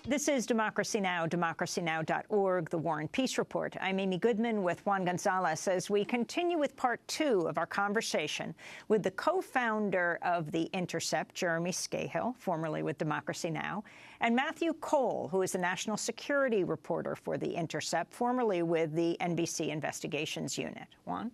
This is Democracy Now!, democracynow.org, The War and Peace Report. I'm Amy Goodman with Juan Gonzalez as we continue with part 2 of our conversation with the co-founder of The Intercept, Jeremy Scahill, formerly with Democracy Now!, and Matthew Cole, who is the national security reporter for The Intercept, formerly with the NBC Investigations Unit. Juan?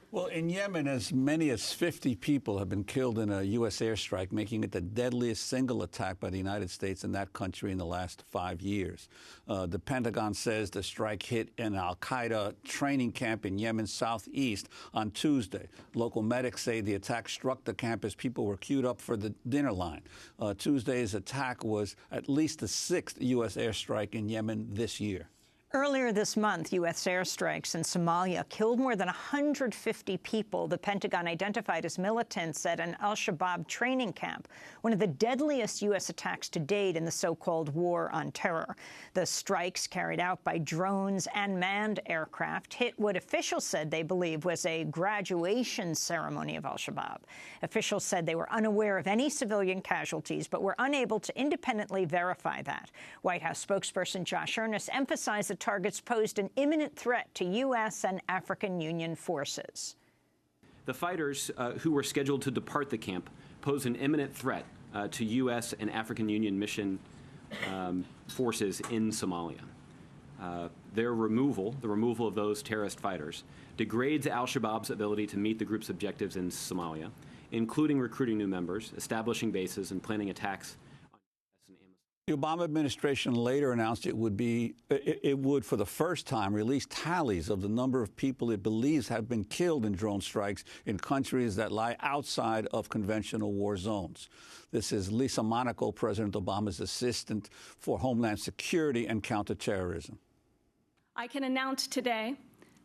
Well, in Yemen, as many as 50 people have been killed in a U.S. airstrike, making it the deadliest single attack by the United States in that country in the last 5 years. The Pentagon says the strike hit an al-Qaeda training camp in Yemen's southeast on Tuesday. Local medics say the attack struck the camp as people were queued up for the dinner line. Tuesday's attack was at least the 6th U.S. airstrike in Yemen this year. Earlier this month, U.S. airstrikes in Somalia killed more than 150 people the Pentagon identified as militants at an al-Shabaab training camp, one of the deadliest U.S. attacks to date in the so-called war on terror. The strikes, carried out by drones and manned aircraft, hit what officials said they believe was a graduation ceremony of al-Shabaab. Officials said they were unaware of any civilian casualties, but were unable to independently verify that. White House spokesperson Josh Earnest emphasized the targets posed an imminent threat to U.S. and African Union forces. The fighters who were scheduled to depart the camp pose an imminent threat to U.S. and African Union mission forces in Somalia. Their removal, the removal of those terrorist fighters, degrades al-Shabaab's ability to meet the group's objectives in Somalia, including recruiting new members, establishing bases, and planning attacks. The Obama administration later announced it would, for the first time, release tallies of the number of people it believes have been killed in drone strikes in countries that lie outside of conventional war zones. This is Lisa Monaco, President Obama's assistant for Homeland Security and Counterterrorism. I can announce today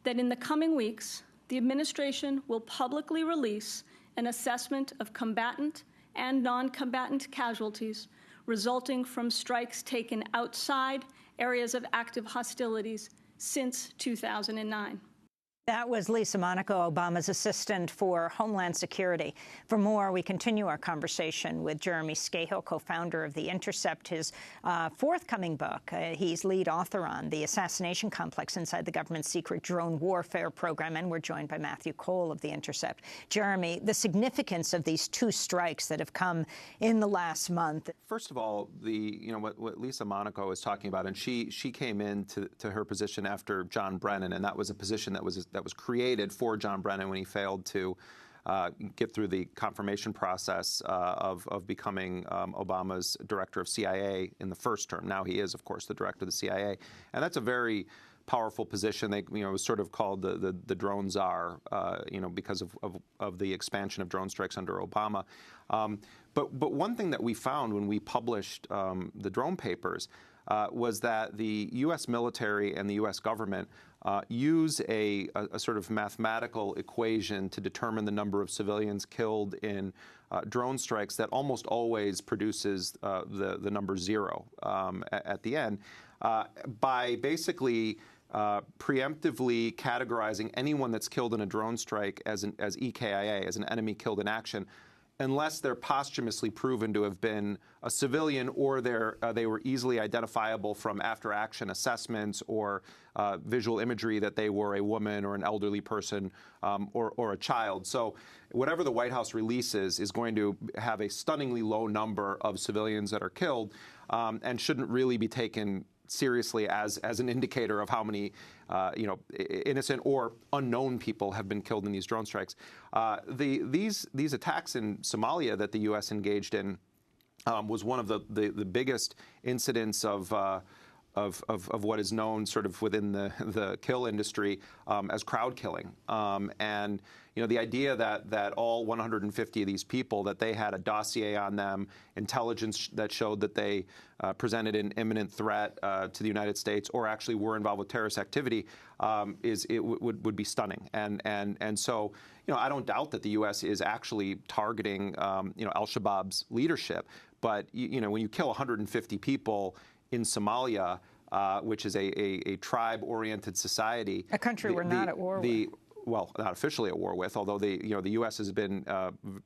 that in the coming weeks, the administration will publicly release an assessment of combatant and non-combatant casualties resulting from strikes taken outside areas of active hostilities since 2009. That was Lisa Monaco, Obama's assistant for Homeland Security. For more, we continue our conversation with Jeremy Scahill, co-founder of The Intercept, his forthcoming book. He's lead author on The Assassination Complex Inside the Government's Secret Drone Warfare Program, and we're joined by Matthew Cole of The Intercept. Jeremy, the significance of these 2 strikes that have come in the last month. First of all, what Lisa Monaco is talking about, and she came into her position after John Brennan, and that was a position that was created for John Brennan when he failed to get through the confirmation process of becoming Obama's director of CIA in the first term. Now he is, of course, the director of the CIA, and that's a very powerful position. It was sort of called the drone czar, because of the expansion of drone strikes under Obama. But one thing that we found when we published the drone papers was that the U.S. military and the U.S. government use a sort of mathematical equation to determine the number of civilians killed in drone strikes that almost always produces the number 0 at the end by basically preemptively categorizing anyone that's killed in a drone strike as EKIA, as an enemy killed in action, unless they're posthumously proven to have been a civilian or they were easily identifiable from after-action assessments or visual imagery that they were a woman or an elderly person or a child. So whatever the White House releases is going to have a stunningly low number of civilians that are killed and shouldn't really be taken seriously as an indicator of how many innocent or unknown people have been killed in these drone strikes. These attacks in Somalia that the U.S. engaged in was one of the biggest incidents of what is known sort of within the kill industry as crowd killing. And the idea that all 150 of these people, that they had a dossier on them, intelligence that showed that they presented an imminent threat to the United States or actually were involved with terrorist activity, would be stunning. And so, I don't doubt that the U.S. is actually targeting, al-Shabaab's leadership. But, when you kill 150 people in Somalia, which is a tribe-oriented society, a country we're not at war with. Well, not officially at war with, although the U.S. has been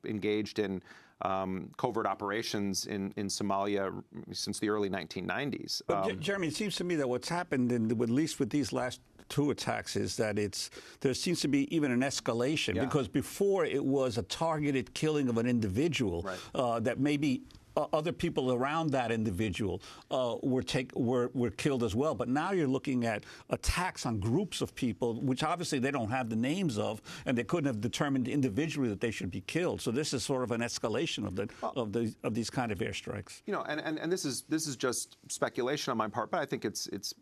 engaged in covert operations in Somalia since the early 1990s. But Jeremy, it seems to me that what's happened, at least with these last two attacks, is that there seems to be even an escalation, because before it was a targeted killing of an individual, that maybe other people around that individual were killed as well. But now you're looking at attacks on groups of people, which obviously they don't have the names of, and they couldn't have determined individually that they should be killed. So this is sort of an escalation of these kind of airstrikes. You know, and this is just speculation on my part, but I think it's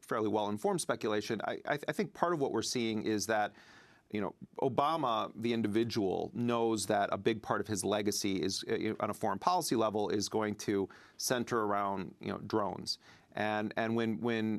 fairly well-informed speculation. I think part of what we're seeing is that, you know, Obama, the individual, knows that a big part of his legacy is, on a foreign policy level, is going to center around, you know, drones. And when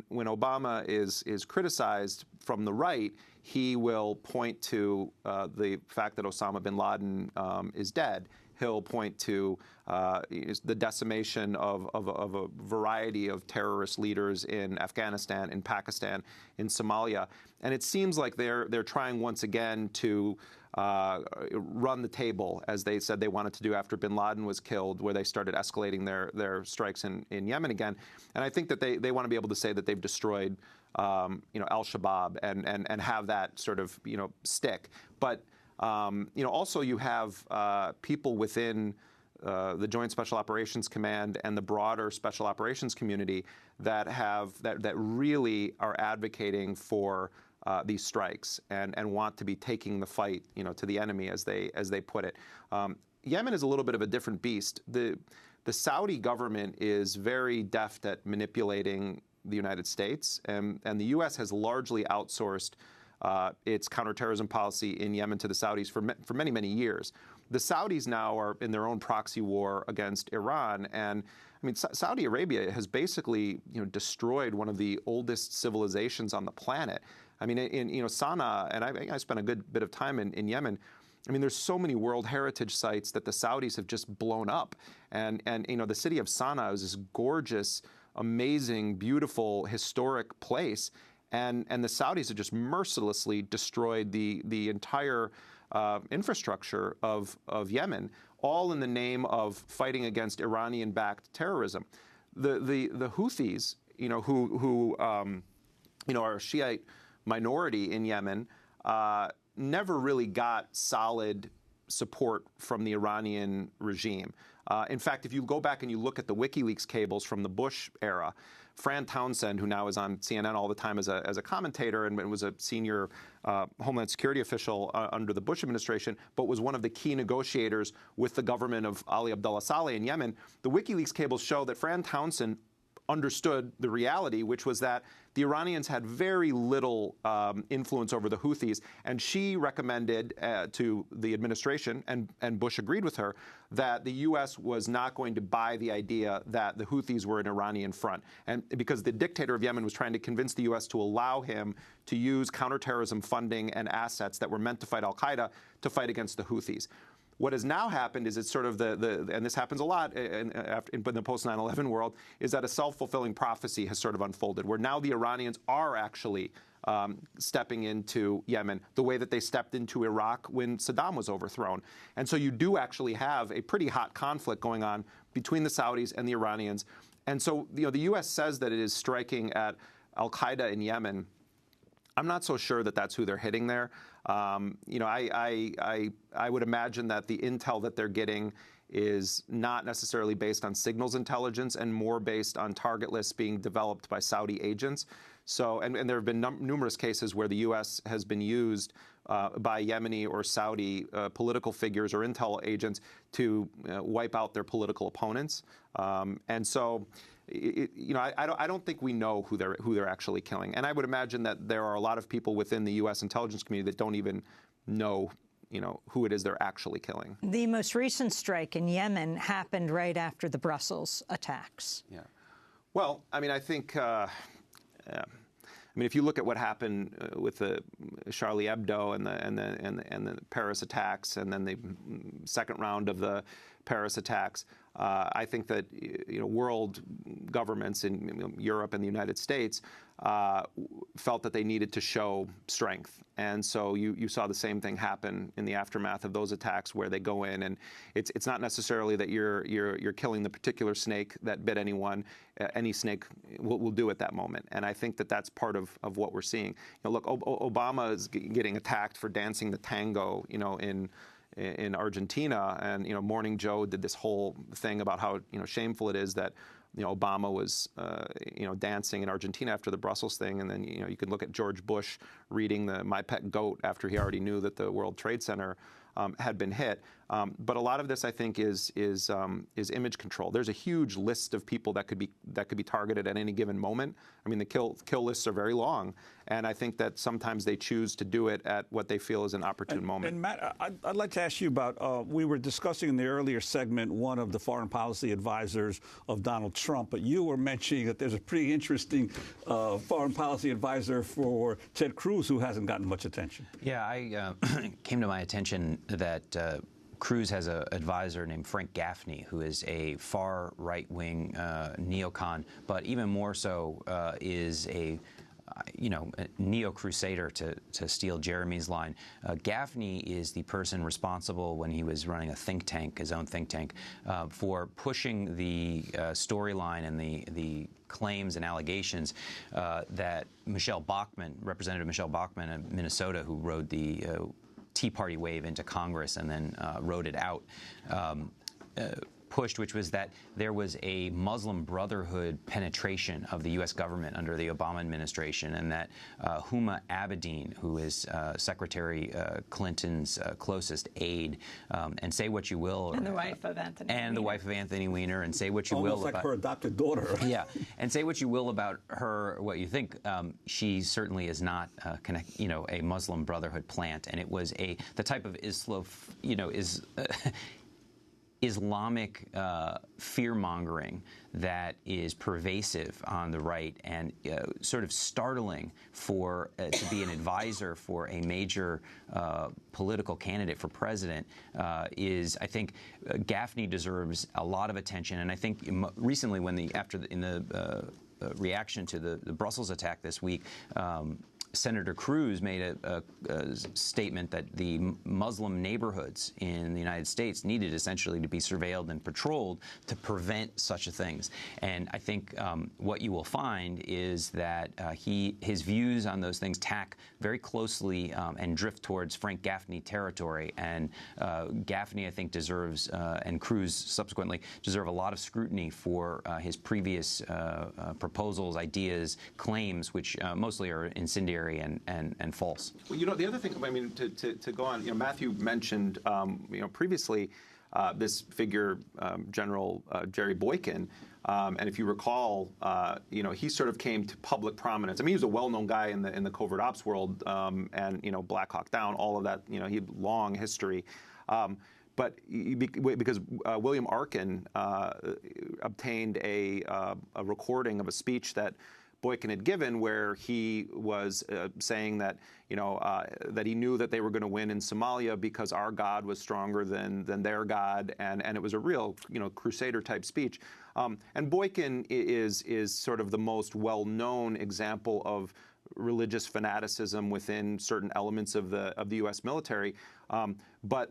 Obama is criticized from the right, he will point to the fact that Osama bin Laden is dead. He'll point to the decimation of a variety of terrorist leaders in Afghanistan, in Pakistan, in Somalia. And it seems like they're trying once again to run the table, as they said they wanted to do after bin Laden was killed, where they started escalating their strikes in Yemen again. And I think that they want to be able to say that they've destroyed al-Shabaab and have that sort of, stick. But also you have people within the Joint Special Operations Command and the broader Special Operations community that really are advocating for these strikes and want to be taking the fight, to the enemy, as they put it. Yemen is a little bit of a different beast. The Saudi government is very deft at manipulating the United States, and the U.S. has largely outsourced its counterterrorism policy in Yemen to the Saudis for many, many years. The Saudis now are in their own proxy war against Iran, and I mean, Saudi Arabia has basically, destroyed one of the oldest civilizations on the planet. I mean, in Sana'a, and I spent a good bit of time in Yemen. I mean, there's so many World Heritage sites that the Saudis have just blown up, and the city of Sana'a is this gorgeous, amazing, beautiful, historic place. And the Saudis have just mercilessly destroyed the entire infrastructure of Yemen, all in the name of fighting against Iranian-backed terrorism. The Houthis, who are a Shiite minority in Yemen, never really got solid support from the Iranian regime. In fact, if you go back and you look at the WikiLeaks cables from the Bush era, Fran Townsend, who now is on CNN all the time as a commentator and was a senior Homeland Security official under the Bush administration, but was one of the key negotiators with the government of Ali Abdullah Saleh in Yemen, the WikiLeaks cables show that Fran Townsend understood the reality, which was that the Iranians had very little influence over the Houthis, and she recommended to the administration, and Bush agreed with her, that the U.S. was not going to buy the idea that the Houthis were an Iranian front, and because the dictator of Yemen was trying to convince the U.S. to allow him to use counterterrorism funding and assets that were meant to fight al-Qaeda to fight against the Houthis. What has now happened is it's sort of and this happens a lot in the post-9/11 world, is that a self-fulfilling prophecy has sort of unfolded, where now the Iranians are actually stepping into Yemen the way that they stepped into Iraq when Saddam was overthrown. And so you do actually have a pretty hot conflict going on between the Saudis and the Iranians. And so the U.S. says that it is striking at al-Qaeda in Yemen. I'm not so sure that that's who they're hitting there. I would imagine that the intel that they're getting is not necessarily based on signals intelligence and more based on target lists being developed by Saudi agents. So, and there have been numerous cases where the U.S. has been used by Yemeni or Saudi political figures or intel agents to wipe out their political opponents. And so, I don't think we know who they're actually killing. And I would imagine that there are a lot of people within the U.S. intelligence community that don't even know, who it is they're actually killing. The most recent strike in Yemen happened right after the Brussels attacks. Yeah. Well, I mean, I think, if you look at what happened with the Charlie Hebdo and the Paris attacks, and then the second round of the Paris attacks. I think that world governments in Europe and the United States felt that they needed to show strength, and so you saw the same thing happen in the aftermath of those attacks, where they go in, and it's not necessarily that you're killing the particular snake that bit anyone. Any snake will do at that moment, and I think that that's part of what we're seeing. Look, Obama is getting attacked for dancing the tango, in Argentina, and Morning Joe did this whole thing about how shameful it is that Obama was dancing in Argentina after the Brussels thing, and then you could look at George Bush reading the My Pet Goat after he already knew that the World Trade Center had been hit. But a lot of this, I think, is image control. There's a huge list of people that could be targeted at any given moment. I mean, the kill lists are very long, and I think that sometimes they choose to do it at what they feel is an opportune moment. And Matt, I'd like to ask you about, we were discussing in the earlier segment one of the foreign policy advisors of Donald Trump, but you were mentioning that there's a pretty interesting foreign policy advisor for Ted Cruz who hasn't gotten much attention. Yeah, I came to my attention that Cruz has an advisor named Frank Gaffney, who is a far right-wing neocon, but even more so is a neo-crusader, to steal Jeremy's line. Gaffney is the person responsible, when he was running a think tank, his own think tank, for pushing the storyline and the claims and allegations that Representative Michelle Bachmann of Minnesota, who rode the Tea Party wave into Congress and then rode it out, pushed, which was that there was a Muslim Brotherhood penetration of the U.S. government under the Obama administration, and that Huma Abedin, who is Secretary Clinton's closest aide, and say what you will, and the wife of Anthony Weiner, and say what you will about like her adopted daughter. Yeah, and say what you will about her, what you think. She certainly is not a Muslim Brotherhood plant, and it was the type of Islamic fear-mongering that is pervasive on the right, and sort of startling to be an advisor for a major political candidate for president is, I think, Gaffney deserves a lot of attention. And I think recently, in the reaction to the Brussels attack this week, Senator Cruz made a statement that the Muslim neighborhoods in the United States needed essentially to be surveilled and patrolled to prevent such things. And I think what you will find is that his views on those things tack very closely and drift towards Frank Gaffney territory. And Gaffney, I think, deserves, and Cruz subsequently, deserve a lot of scrutiny for his previous proposals, ideas, claims, which mostly are incendiary and false. Well, the other thing, I mean, to go on, Matthew mentioned, previously this figure, General Jerry Boykin, and if you recall, he sort of came to public prominence. I mean, he was a well-known guy in the covert ops world, and Black Hawk Down, all of that. He had long history. But because William Arkin obtained a recording of a speech that Boykin had given, where he was saying that that he knew that they were going to win in Somalia because our God was stronger than their God, and it was a real crusader type speech. And Boykin is sort of the most well-known example of religious fanaticism within certain elements of the U.S. military, but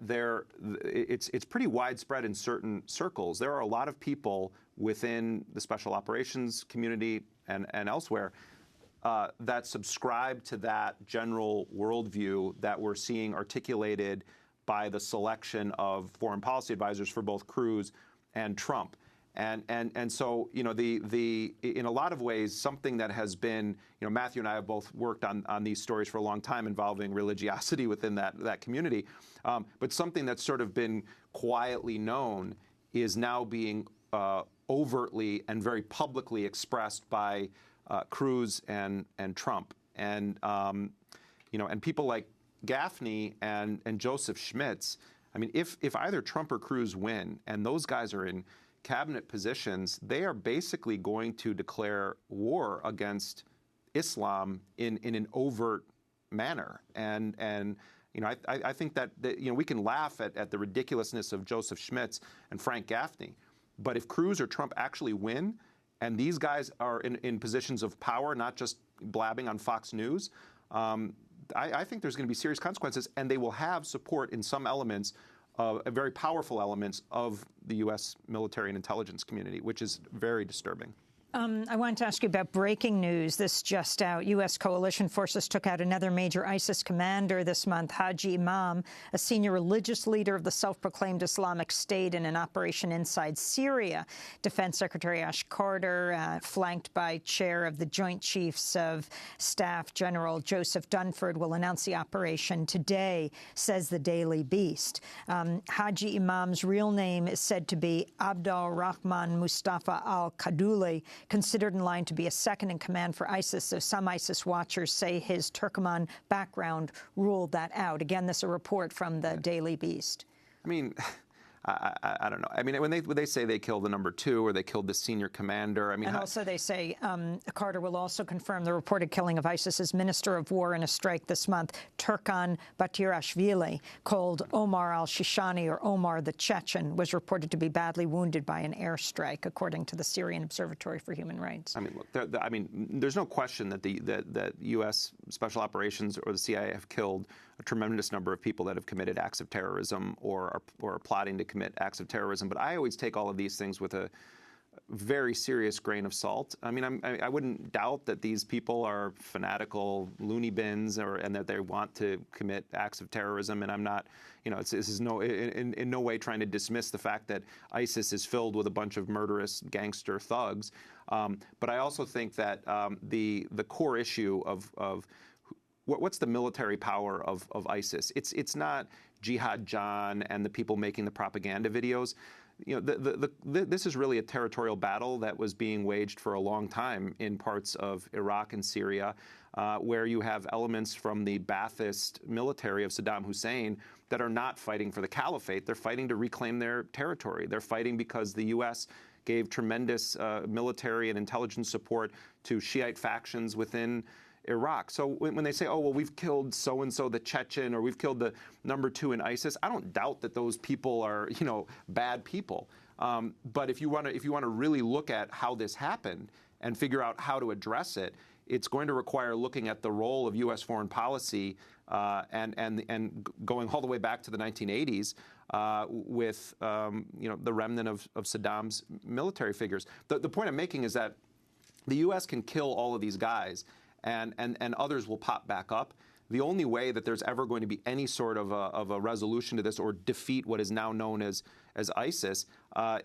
it's pretty widespread in certain circles. There are a lot of people within the special operations community and elsewhere that subscribe to that general worldview that we're seeing articulated by the selection of foreign policy advisors for both Cruz and Trump. And so, in a lot of ways, something that has been, Matthew and I have both worked on these stories for a long time involving religiosity within that community, but something that's sort of been quietly known is now being overtly and very publicly expressed by Cruz and Trump, and people like Gaffney and Joseph Schmitz. I mean, if either Trump or Cruz win, and those guys are in cabinet positions, they are basically going to declare war against Islam in an overt manner, and I think that we can laugh at the ridiculousness of Joseph Schmitz and Frank Gaffney, but if Cruz or Trump actually win, and these guys are in positions of power, not just blabbing on Fox News, I think there's going to be serious consequences, and they will have support in some elements, very powerful elements of the U.S. military and intelligence community, which is very disturbing. I wanted to ask you about breaking news. This just out. U.S. coalition forces took out another major ISIS commander this month, Haji Imam, a senior religious leader of the self-proclaimed Islamic State, in an operation inside Syria. Defense Secretary Ash Carter, flanked by Chair of the Joint Chiefs of Staff General Joseph Dunford, will announce the operation today, says the Daily Beast. Haji Imam's real name is said to be Abdul Rahman Mustafa al-Kaduli, considered in line to be a second in command for ISIS, though some ISIS watchers say his Turkoman background ruled that out. Again, this is a report from the Daily Beast. I mean, I don't know. I mean, when they say they killed the number 2 or they killed the senior commander, I mean... And also they say Carter will also confirm the reported killing of ISIS's Minister of War in a strike this month, Turkan Batirashvili, called Omar al-Shishani, or Omar the Chechen, was reported to be badly wounded by an airstrike, according to the Syrian Observatory for Human Rights. I mean, look, there's no question that that U.S. Special Operations or the CIA have killed a tremendous number of people that have committed acts of terrorism or are plotting to commit acts of terrorism. But I always take all of these things with a very serious grain of salt. I mean, I wouldn't doubt that these people are fanatical loony bins and that they want to commit acts of terrorism. And I'm not, this is in no way trying to dismiss the fact that ISIS is filled with a bunch of murderous gangster thugs. But I also think that the core issue of what's the military power of ISIS? It's not Jihad John and the people making the propaganda videos. This is really a territorial battle that was being waged for a long time in parts of Iraq and Syria, where you have elements from the Ba'athist military of Saddam Hussein that are not fighting for the caliphate. They're fighting to reclaim their territory. They're fighting because the U.S. gave tremendous military and intelligence support to Shiite factions within Iraq. So when they say, oh, well, we've killed so-and-so, the Chechen, or we've killed the number 2 in ISIS, I don't doubt that those people are, bad people. But if you want to really look at how this happened and figure out how to address it, it's going to require looking at the role of U.S. foreign policy and going all the way back to the 1980s with the remnant of Saddam's military figures. The point I'm making is that the U.S. can kill all of these guys, and others will pop back up. The only way that there's ever going to be any sort of a resolution to this or defeat what is now known as ISIS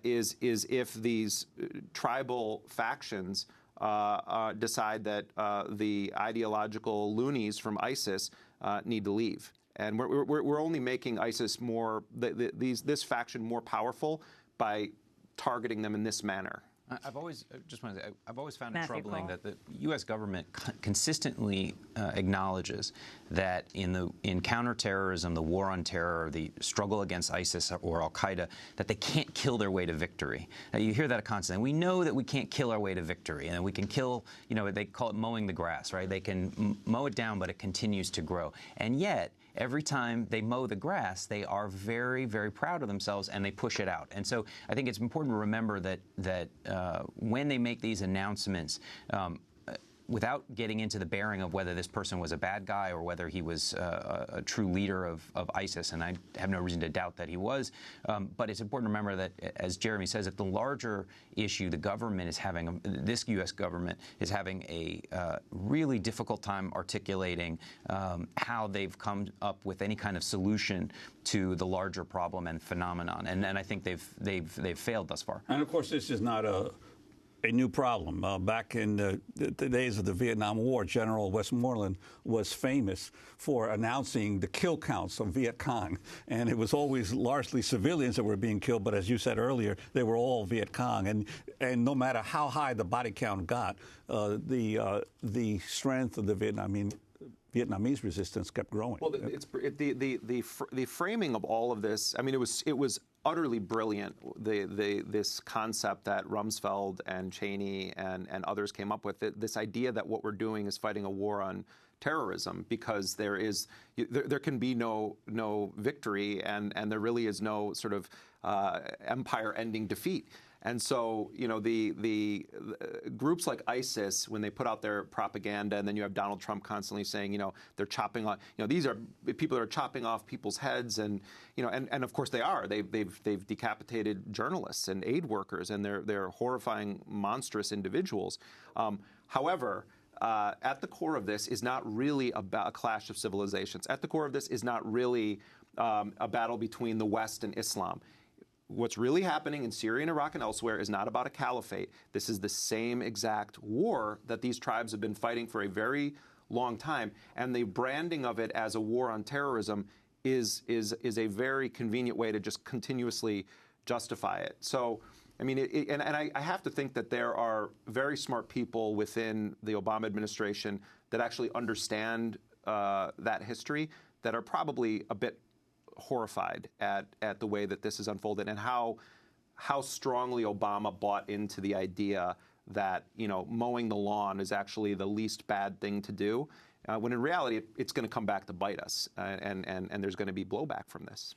is if these tribal factions decide that the ideological loonies from ISIS need to leave. And we're only making ISIS this faction more powerful by targeting them in this manner. I've always found it troubling that the U.S. government consistently acknowledges that in counterterrorism, the war on terror, the struggle against ISIS or al-Qaeda, that they can't kill their way to victory. You hear that constantly. We know that we can't kill our way to victory, and we can kill, they call it mowing the grass, right? They can mow it down, but it continues to grow. And yet, every time they mow the grass, they are very, very proud of themselves, and they push it out. And so I think it's important to remember that when they make these announcements, without getting into the bearing of whether this person was a bad guy or whether he was a true leader of ISIS, and I have no reason to doubt that he was, but it's important to remember that, as Jeremy says, that the larger issue the government is having, this U.S. government is having a really difficult time articulating how they've come up with any kind of solution to the larger problem and phenomenon, and I think they've failed thus far. And of course, this is not a new problem. Back in the days of the Vietnam War, General Westmoreland was famous for announcing the kill counts of Viet Cong. And it was always largely civilians that were being killed, but as you said earlier, they were all Viet Cong. And no matter how high the body count got, the strength of the Vietnamese resistance kept growing. Well, the framing of all of this, I mean, it was utterly brilliant, this concept that Rumsfeld and Cheney and others came up with, this idea that what we're doing is fighting a war on terrorism, because there can be no victory, and there really is no sort of empire-ending defeat. And so, the groups like ISIS, when they put out their propaganda, and then you have Donald Trump constantly saying, they're chopping off, these are people that are chopping off people's heads, and of course they are. They've decapitated journalists and aid workers, and they're horrifying, monstrous individuals. However, at the core of this is not really about a clash of civilizations. At the core of this is not really a battle between the West and Islam. What's really happening in Syria and Iraq and elsewhere is not about a caliphate. This is the same exact war that these tribes have been fighting for a very long time, and the branding of it as a war on terrorism is a very convenient way to just continuously justify it. So, I mean, I have to think that there are very smart people within the Obama administration that actually understand that history, that are probably a bit horrified at the way that this is unfolded, and how strongly Obama bought into the idea that mowing the lawn is actually the least bad thing to do, when in reality it's going to come back to bite us, and there's going to be blowback from this.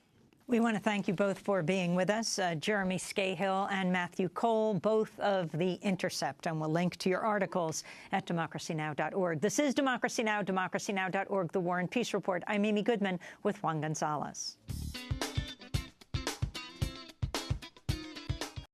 We want to thank you both for being with us, Jeremy Scahill and Matthew Cole, both of The Intercept, and we'll link to your articles at democracynow.org. This is Democracy Now!, democracynow.org, The War and Peace Report. I'm Amy Goodman with Juan Gonzalez.